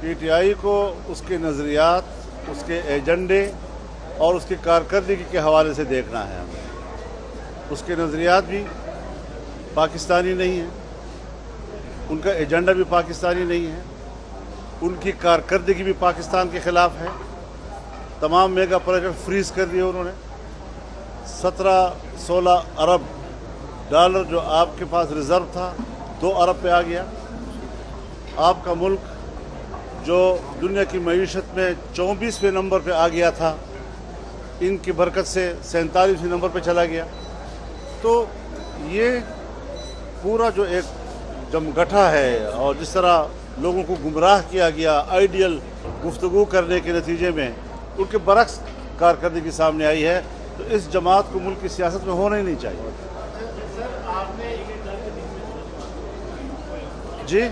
P T I کو اس کے نظریات، اس کے ایجنڈے اور اس کی کارکردگی کے حوالے سے دیکھنا ہے ہمیں۔ اس کے نظریات بھی پاکستانی نہیں ہیں، ان کا ایجنڈا بھی پاکستانی نہیں ہے، ان کی کارکردگی بھی پاکستان کے خلاف ہے۔ تمام میگا پروجیکٹ فریز کر دیے انہوں نے۔ 17-16 ارب ڈالر جو آپ کے پاس ریزرو تھا 2 ارب پہ آ گیا۔ آپ کا ملک جو دنیا کی معیشت میں 24ویں نمبر پہ آ گیا تھا، ان کی برکت سے 47ویں نمبر پہ چلا گیا۔ تو یہ پورا جو ایک جمگٹھا ہے اور جس طرح لوگوں کو گمراہ کیا گیا آئیڈیل گفتگو کرنے کے نتیجے میں، ان کے برعکس کارکردگی سامنے آئی ہے۔ تو اس جماعت کو ملک کی سیاست میں ہونا ہی نہیں چاہیے۔ جی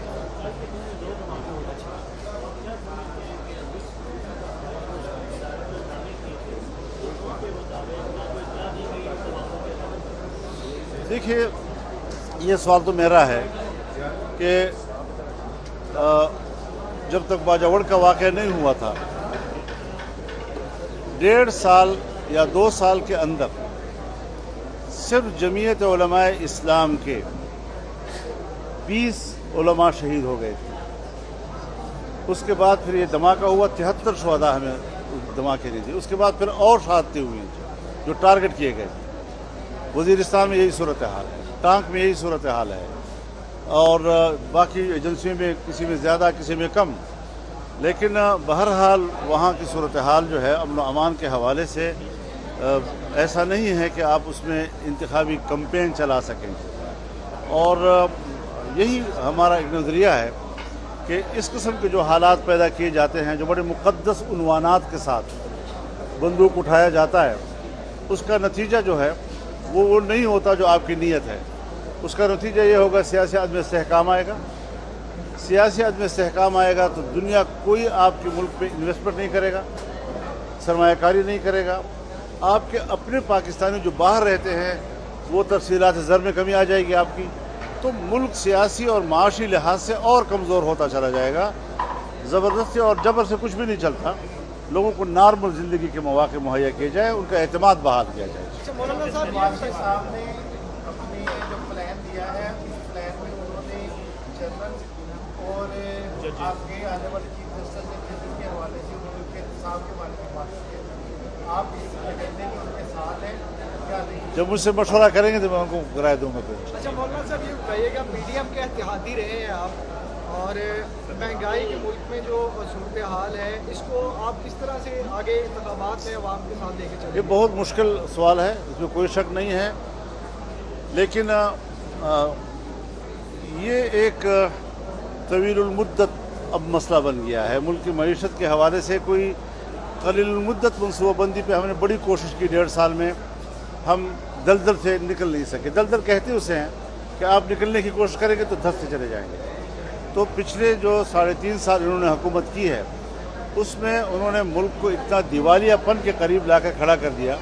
دیکھیے، یہ سوال تو میرا ہے کہ جب تک باجوڑ کا واقعہ نہیں ہوا تھا، 1.5 سال یا 2 سال کے اندر صرف جمعیت علماء اسلام کے 20 علماء شہید ہو گئے تھے۔ اس کے بعد پھر یہ دھماکہ ہوا، 73 شہداء ہمیں دھماکے دی تھی۔ اس کے بعد پھر اور شہادتیں ہوئی جو ٹارگٹ کیے گئے تھے۔ وزیرستان میں یہی صورتحال ہے، ٹانک میں یہی صورتحال ہے، اور باقی ایجنسیوں میں کسی میں زیادہ کسی میں کم۔ لیکن بہرحال وہاں کی صورتحال جو ہے امن و امان کے حوالے سے ایسا نہیں ہے کہ آپ اس میں انتخابی کمپین چلا سکیں۔ اور یہی ہمارا ایک نظریہ ہے کہ اس قسم کے جو حالات پیدا کیے جاتے ہیں، جو بڑے مقدس عنوانات کے ساتھ بندوق اٹھایا جاتا ہے، اس کا نتیجہ جو ہے وہ نہیں ہوتا جو آپ کی نیت ہے۔ اس کا نتیجہ یہ ہوگا سیاسی عدم استحکام آئے گا۔ سیاسی عدم استحکام آئے گا تو دنیا کوئی آپ کے ملک پہ انویسٹمنٹ نہیں کرے گا، سرمایہ کاری نہیں کرے گا۔ آپ کے اپنے پاکستانی جو باہر رہتے ہیں وہ تفصیلات زر میں کمی آ جائے گی آپ کی، تو ملک سیاسی اور معاشی لحاظ سے اور کمزور ہوتا چلا جائے گا۔ زبردستی اور جبر سے کچھ بھی نہیں چلتا۔ لوگوں کو نارمل زندگی کے مواقع مہیا کیے جائے، ان کا اعتماد بحال کیا جائے۔ مولانا صاحب نے اپنی جو پلان دیا ہے، اس پلان میں انہوں نے جنرل اور آپ کے آنے والے چیف جسٹس کے حوالے سے ان کے انتخاب کے بارے میں بات کی ہے۔ آپ اس ایجنڈے میں ان کے ساتھ ہیں کیا نہیں؟ جب مجھ سے مشورہ کریں گے تو میں ان کو رائے دوں گا پھر۔ اچھا مولانا صاحب، یہ بتائیے گا پی ڈی ایم کے اتحادی رہے ہیں آپ، اور مہنگائی کے ملک میں جو صورتحال ہے، اس کو آپ کس طرح سے آگے انتخابات میں عوام کے ساتھ لے کے چلیں؟ یہ بہت مشکل سوال ہے، اس میں کوئی شک نہیں ہے، لیکن یہ ایک طویل المدت اب مسئلہ بن گیا ہے۔ ملک کی معیشت کے حوالے سے کوئی قلیل المدت منصوبہ بندی پہ ہم نے بڑی کوشش کی 1.5 سال میں، ہم دلدل سے نکل نہیں سکے۔ دلدل کہتے اسے ہیں کہ آپ نکلنے کی کوشش کریں گے تو دھس سے چلے جائیں گے۔ تو پچھلے جو 3.5 سال انہوں نے حکومت کی ہے، اس میں انہوں نے ملک کو اتنا دیوالیہ پن کے قریب لا کر کھڑا کر دیا،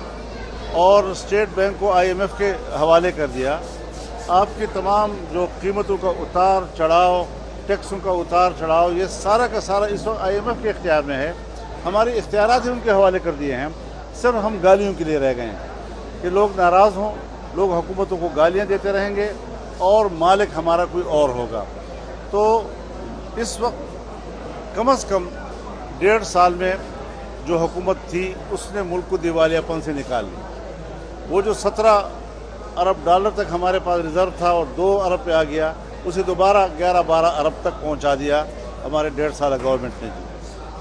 اور اسٹیٹ بینک کو IMF کے حوالے کر دیا۔ آپ کی تمام جو قیمتوں کا اتار چڑھاؤ، ٹیکسوں کا اتار چڑھاؤ، یہ سارا کا سارا اس وقت IMF کے اختیار میں ہے۔ ہمارے اختیارات ہی ان کے حوالے کر دیے ہیں۔ صرف ہم گالیوں کے لیے رہ گئے ہیں کہ لوگ ناراض ہوں، لوگ حکومتوں کو گالیاں دیتے رہیں گے اور مالک ہمارا کوئی اور ہوگا۔ تو اس وقت کم از کم 1.5 سال میں جو حکومت تھی اس نے ملک کو دیوالیہ پن سے نکال لی۔ وہ جو 17 ارب ڈالر تک ہمارے پاس ریزرو تھا اور 2 ارب پہ آ گیا، اسے دوبارہ 11-12 ارب تک پہنچا دیا ہمارے 1.5 سالہ گورنمنٹ نے۔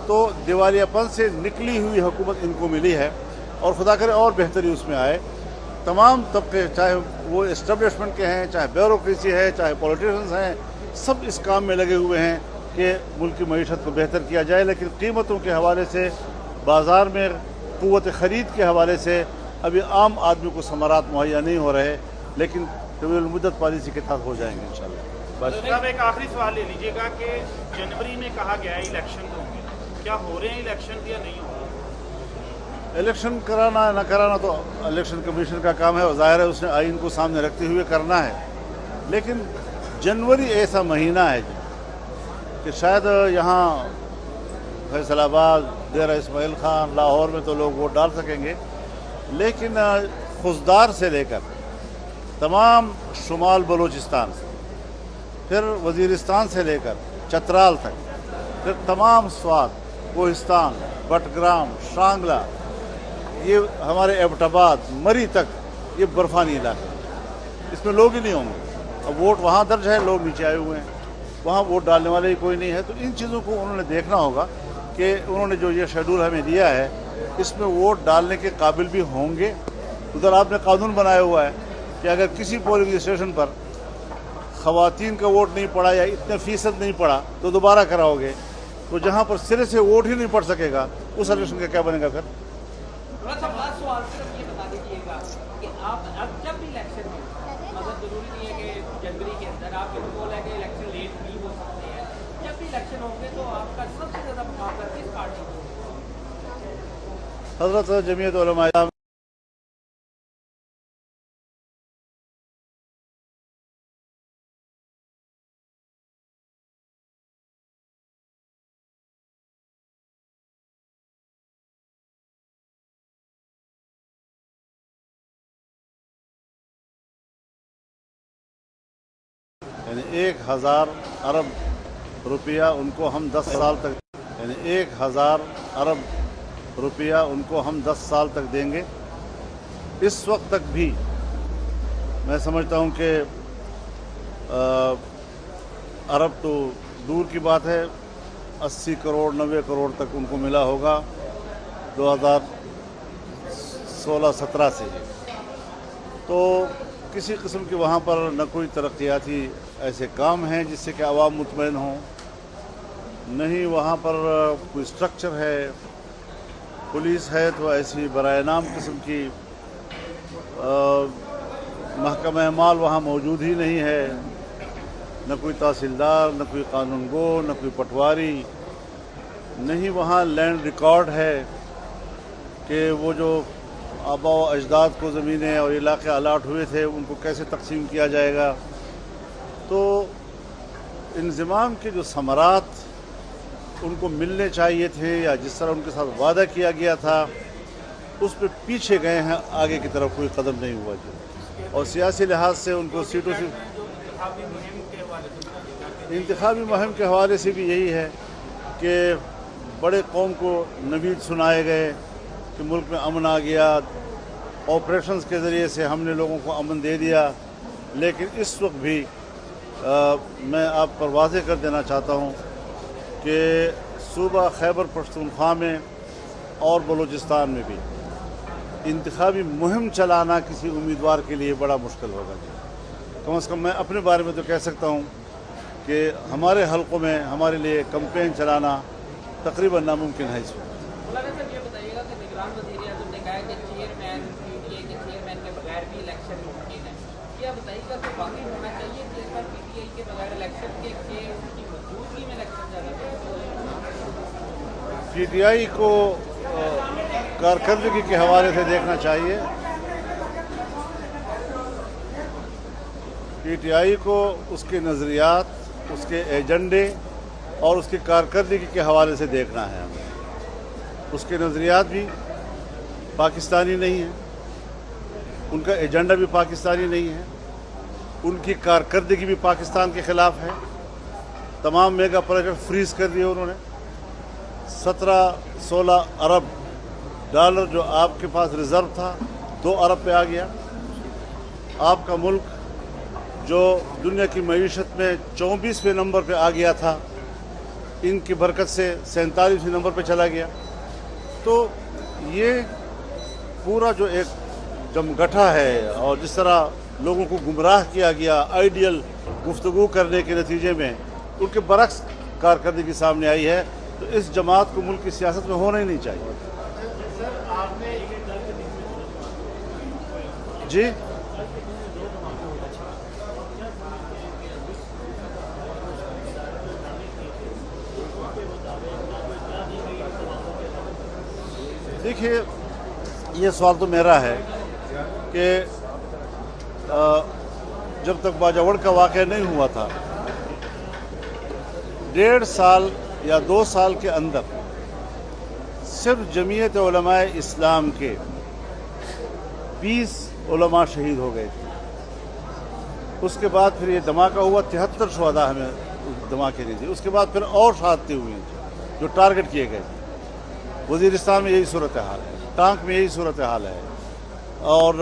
تو دیوالیہ پن سے نکلی ہوئی حکومت ان کو ملی ہے، اور خدا کرے اور بہتری اس میں آئے۔ تمام طبقے، چاہے وہ اسٹیبلشمنٹ کے ہیں، چاہے بیوروکریسی ہے، چاہے پولیٹیشنز ہیں، سب اس کام میں لگے ہوئے ہیں کہ ملک کی معیشت کو بہتر کیا جائے۔ لیکن قیمتوں کے حوالے سے، بازار میں قوت خرید کے حوالے سے ابھی عام آدمی کو ثمرات مہیا نہیں ہو رہے، لیکن طویل المدت پالیسی کے تحت ہو جائیں گے انشاءاللہ۔ صاحب ایک آخری سوال لے لیجیے گا کہ جنوری میں کہا گیا ہے الیکشن ہوں گے، کیا ہو رہے ہیں الیکشن یا نہیں ہو رہے؟ الیکشن کرانا نہ کرانا تو الیکشن کمیشن کا کام ہے، ظاہر ہے اس نے آئین کو سامنے رکھتے ہوئے کرنا ہے۔ لیکن جنوری ایسا مہینہ ہے کہ شاید یہاں फैसल आबाद, डेरा इस्माइल खान, लाहौर में तो लोग वोट डाल सकेंगे, लेकिन खुशदार से लेकर तमाम शुमाल बलूचिस्तान, फिर वज़ीरिस्तान से लेकर चतराल तक, फिर तमाम स्वात, कोहिस्तान, बटग्राम, शांगला, ये हमारे एबटाबाद, मरी तक, ये बर्फानी इलाका, इसमें लोग ही नहीं होंगे। अब वोट वहाँ दर्ज है, लोग नीचे आए हुए हैं, वहाँ वोट डालने वाले ही कोई नहीं है। तो इन चीज़ों को उन्होंने देखना होगा कि उन्होंने जो ये शेड्यूल हमें दिया है, इसमें वोट डालने के काबिल भी होंगे। उधर आपने कानून बनाया हुआ है कि अगर किसी पोलिंग स्टेशन पर ख़वातीन का वोट नहीं पड़ा या इतने फ़ीसद नहीं पड़ा तो दोबारा कराओगे। तो जहाँ पर सिरे से वोट ही नहीं पड़ सकेगा, उस इलेक्शन का क्या बनेगा फिर? लास्ट सवाल सिर्फ ये बता दीजिएगा कि आप अब जब भी इलेक्शन में, मतलब जरूरी नहीं है कि जनवरी के अंदर, आपके बोल है कि इलेक्शन लेट भी हो सकते हैं, जब भी इलेक्शन होंगे तो आपका सबसे ज़्यादा मुकाबला किस पार्टी को? हज़रत जमीयत उलमा यानी 1000 अरब रुपया उनको हम 10 साल तक, यानी 1000 अरब रुपया उनको हम 10 साल तक देंगे। इस वक्त तक भी मैं समझता हूँ कि अरब तो दूर की बात है, 80 करोड़ 90 करोड़ तक उनको मिला होगा 2016-17 से। तो किसी किस्म के वहाँ पर न कोई तरक्याती ऐसे काम हैं जिससे कि आवाम मुतमईन हों, नहीं वहाँ पर कोई स्ट्रक्चर है। पुलिस है तो ऐसी बराए नाम किस्म की महकमा माल वहाँ मौजूद ही नहीं है, न कोई तहसीलदार, न कोई कानून गो, न कोई पटवारी, नहीं वहाँ लैंड रिकॉर्ड है कि वो जो आबा व अजदाद को ज़मीनें और इलाके अलाट हुए थे उनको कैसे तकसीम किया जाएगा। तो इंज़िमाम के जो समरात उनको मिलने चाहिए थे या जिस तरह उनके साथ वादा किया गया था, उस पर पीछे गए हैं, आगे की तरफ कोई कदम नहीं हुआ जी। और सियासी लिहाज से उनको सीटों से इंतखाबी मुहिम के हवाले से भी यही है कि बड़े कौम को नवीद सुनाए गए कि मुल्क में अमन आ गया, ऑपरेशंस के ज़रिए से हमने लोगों को अमन दे दिया। लेकिन इस वक्त भी मैं आप पर वाज़ेह कर देना चाहता हूँ कि सूबा खैबर पख्तूनख्वा में और बलूचिस्तान में भी इंतखाबी मुहिम चलाना किसी उम्मीदवार के लिए बड़ा मुश्किल होगा। कम से कम मैं अपने बारे में तो कह सकता हूँ कि हमारे हलकों में हमारे लिए कैंपेन चलाना तकरीबन नामुमकिन है इस वक्त। मौलाना साहब ये बताइएगा कि निगरान वज़ीर-ए-आज़म ने कहा है कि चेयरमैन पीटीआई के चेयरमैन के बगैर भी इलेक्शन मुमकिन है। क्या बताइएगा कि वाकई होना चाहिए कि इस बार पीटीआई के बगैर इलेक्शन के उसकी मौजूदगी में इलेक्शन जाना चाहिए? पीटीआई को कारकर्दगी के हवाले से देखना चाहिए। पीटीआई को उसके नज़रियात, उसके एजेंडे और उसकी कारकर्दगी के हवाले से देखना है हमें। उसके नज़रियात भी पाकिस्तानी नहीं हैं, उनका एजेंडा भी पाकिस्तानी नहीं है, उनकी कारकर्दगी भी पाकिस्तान के ख़िलाफ़ है। तमाम मेगा प्रोजेक्ट फ्रीज कर दिए उन्होंने। 17-16 अरब डॉलर जो आपके पास रिज़र्व था 2 अरब पे आ गया। आपका मुल्क जो दुनिया की मईशत में 24वें नंबर पे आ गया था, इनकी बरकत से 47वें नंबर पे चला गया। तो ये पूरा जो एक जमगठा है और जिस तरह लोगों को गुमराह किया गया आइडियल गुफ्तगू करने के नतीजे में, उनके बरक्स कारकर्दगी सामने आई है। तो इस जमात को मुल्क की सियासत में होना ही नहीं चाहिए। जी देखिए, ये सवाल तो मेरा है कि जब तक बाजावड़ का वाक़या नहीं हुआ था, 1.5 साल या 2 साल के अंदर सिर्फ जमीयत उलमा इस्लाम के 20 उलमा शहीद हो गए थे। उसके बाद फिर ये धमाका हुआ, 73 शुहदा हमें उस धमाके नहीं थे। उसके बाद फिर और शहादतें हुई हैं जो टारगेट किए गए थे। वज़ीरिस्तान में यही सूरत हाल है, टांक में यही सूरत हाल है, और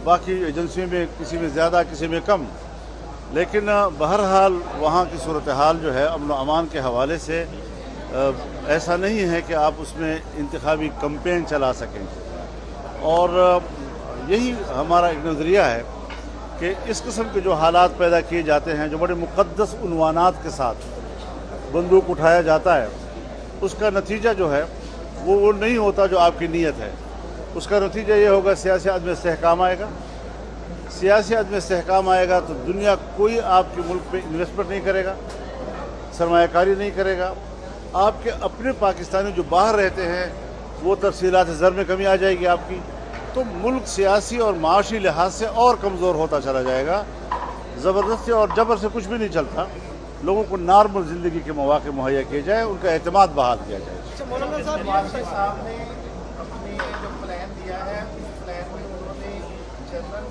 बाकी एजेंसियों में किसी में ज़्यादा किसी में कम। लेकिन बहरहाल वहाँ की सूरत हाल जो है अमन व अमान के हवाले से ऐसा नहीं है कि आप उसमें इंतखाबी कैंपेन चला सकें। और यही हमारा एक नज़रिया है कि इस किस्म के जो हालात पैदा किए जाते हैं, जो बड़े मुक़द्दस उन्वानात के साथ बंदूक उठाया जाता है, उसका नतीजा जो है वो नहीं होता जो आपकी नीयत है। उसका नतीजा ये होगा सियासी अदम इस्तेहकाम आएगा। सियासी अदम इस्तेहकाम आएगा तो दुनिया कोई आपके मुल्क पे इन्वेस्टमेंट नहीं करेगा, सरमायाकारी नहीं करेगा। आपके अपने पाकिस्तानी जो बाहर रहते हैं वो तफसीलात ज़र में कमी आ जाएगी आपकी, तो मुल्क सियासी और माशी लिहाज से और कमज़ोर होता चला जाएगा। ज़बरदस्ती और जबर से कुछ भी नहीं चलता। लोगों को नॉर्मल ज़िंदगी के मौके मुहैया किए जाए, उनका एतमाद बहाल किया जाए। वाजपेयी साहब ने अपने जो प्लान दिया है, उस प्लान में उन्होंने जनरल